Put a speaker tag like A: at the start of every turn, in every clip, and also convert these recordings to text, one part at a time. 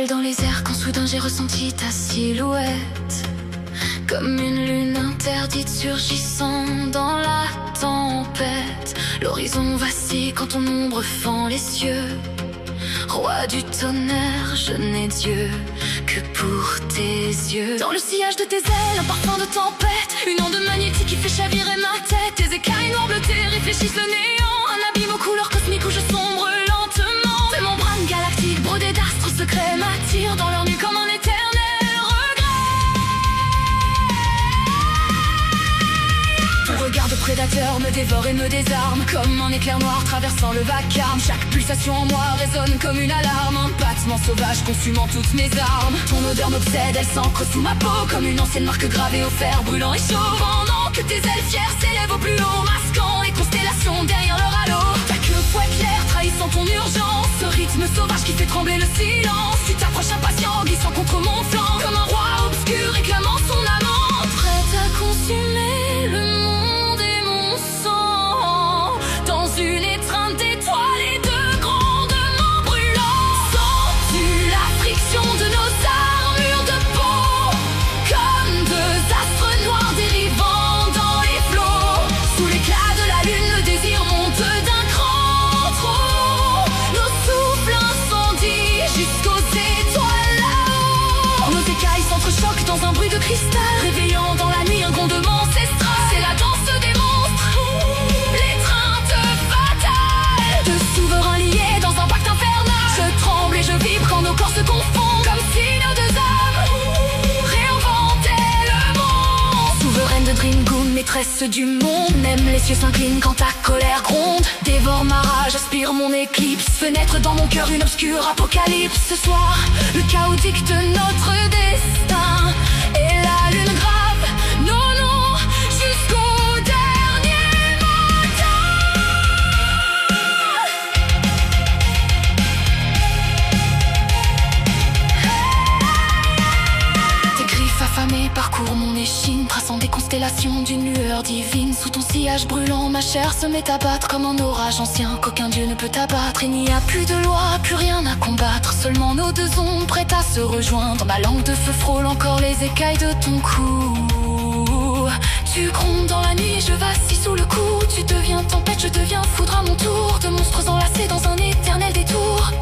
A: étoiles dans les airs quand soudain j'ai ressenti ta silhouette, comme une lune interdite surgissant dans la tempête. L'horizon vacille quand ton ombre fend les cieux. Roi du tonnerre, je n'ai Dieu que pour tes yeux. Dans le sillage de tes ailes, un parfum de tempête, une onde magnétique qui fait chavirer ma tête. Tes écailles noires bleutées réfléchissent le néant, un abîme aux couleurs cosmiques où je sombre lentement. Tes membranes galactiques brodées d'astres secrets m'attirent dans leur nuit comme un éternel regret. Ton regard de prédateur me dévore et me désarme, comme un éclair noir traversant le vacarme. Chaque pulsation en moi résonne comme une alarme, un battement sauvage consumant toutes mes armes. Ton odeur m'obsède, elle s'ancre sous ma peau comme une ancienne marque gravée au fer brûlant et chaud. Pendant que tes ailes fières s'élèvent au plus haut, masquant les constellations derrière leur halo. Ta queue fouette claire trahissant ton urgence, ce rythme sauvage qui fait trembler le silence. Tu t'approches impatient, glissant contre mon flanc, comme un roi obscur réclamant son amant. Prête à consumer le monde et mon sang, dans une étreinte d'étoiles et de grondements brûlants. Sens-tu la friction de nos armures de peau, comme deux astres noirs dérivant dans les flots. Sous l'éclat de la lune, le désir monte d'un cran trop. Nos souffles incendient jusqu'aux étoiles là-haut. Nos écailles s'entrechoquent dans un bruit de cristal, réveillant dans la nuit un grondement ancestral. C'est la danse des monstres, l'étreinte fatale de souverains liés dans un pacte infernal. Je tremble et je vibre quand nos corps se confondent, comme si nos deux âmes réinventaient le monde. Souveraine de Dreamgoon, maîtresse du monde, même les cieux s'inclinent quand ta colère gronde. Dévore ma rage, aspire mon éclipse, fenêtre dans mon cœur une obscure apocalypse. Ce soir, le chaos dicte notre destin, et la lune grave nos noms jusqu'au dernier matin. Tes griffes affamées parcourent mon échine, traçant des constellations d'une lueur divine. Sous ton sillage brûlant, ma chair se met à battre comme un orage ancien qu'aucun dieu ne peut abattre. Il n'y a plus de loi, plus rien à combattre, seulement nos deux ombres prêtes à se rejoindre. Ma langue de feu frôle encore les écailles de ton cou. Tu grondes dans la nuit, je vacille sous le coup. Tu deviens tempête, je deviens foudre à mon tour, de monstres enlacés dans un éternel détour.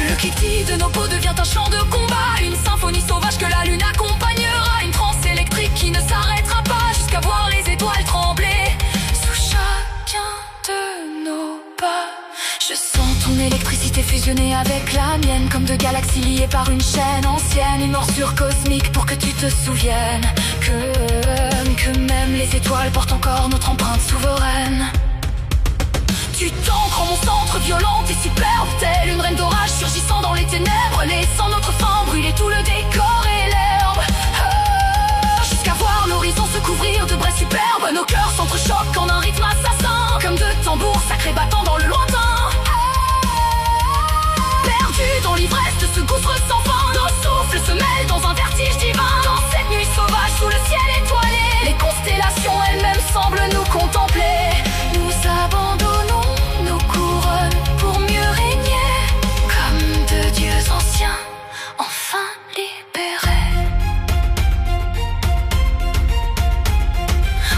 A: Le cliquetis de nos peaux devient un chant de combat, une symphonie sauvage que la lune accompagnera, une transe électrique qui ne s'arrêtera pas jusqu'à voir les étoiles trembler sous chacun de nos pas. Je sens ton électricité fusionnée avec la mienne, comme deux galaxies liées par une chaîne ancienne. Une morsure cosmique pour que tu te souviennes que même les étoiles portent encore notre empreinte souveraine. Tu t'ancres en mon centre, violente et superbe, telle une reine d'orage surgissant dans les ténèbres, laissant notre fin brûler tout le décor et l'herbe. Jusqu'à voir l'horizon se couvrir de braies superbes, nos cœurs s'entrechoquent en un rythme assassin, comme deux tambours sacrés battant dans le lointain. Perdus dans l'ivresse de ce gouffre sans fin, nos souffles se mêlent dans un vertige divin. Dans cette nuit sauvage sous le ciel étoilé, les constellations elles-mêmes semblent nous contempler. Nous abandonnons nos couronnes pour mieux régner, comme deux dieux anciens enfin libérés.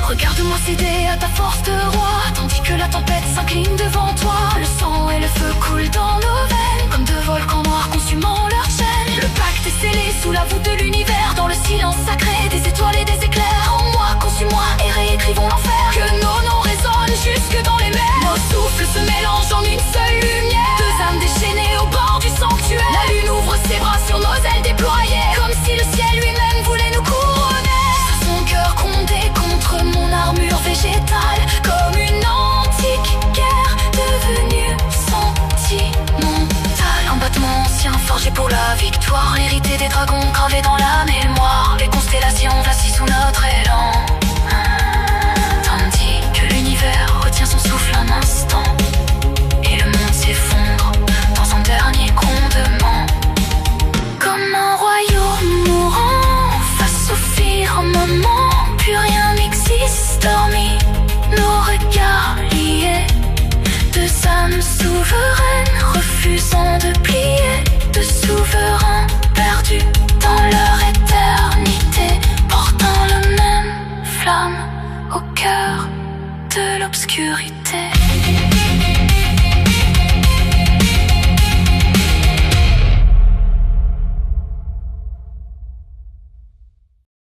A: Regarde-moi céder à ta force de roi, tandis que la tempête s'incline devant toi. Le sang et le feu coulent dans nos veines, comme deux volcans noirs consumant leur chaîne. Le pacte est scellé sous la voûte de l'univers, dans le silence sacré des étoiles et des éclairs. En moi, consume-moi et réécrivons l'enfer, que nos noms résonnent jusque dans les mers. Nos souffles se mélangent en une seule lumière, deux âmes déchaînées au bord du sanctuaire. La lune ouvre ses bras sur nos ailes déployées, comme si le ciel lui-même voulait nous couronner. Son cœur grondé contre mon armure végétale, comme une antique guerre devenue sentimentale. Un battement ancien forgé pour la victoire, hérité des dragons gravés dans la mémoire. Les constellations vacillent sous notre élan, tandis que l'univers retient son souffle un instant, et le monde s'effondre dans un dernier grondement. Comme un royaume mourant face au firmament, plus rien n'existe hormis nos regards liés, deux âmes souveraines refusant de plier. l'obscurité.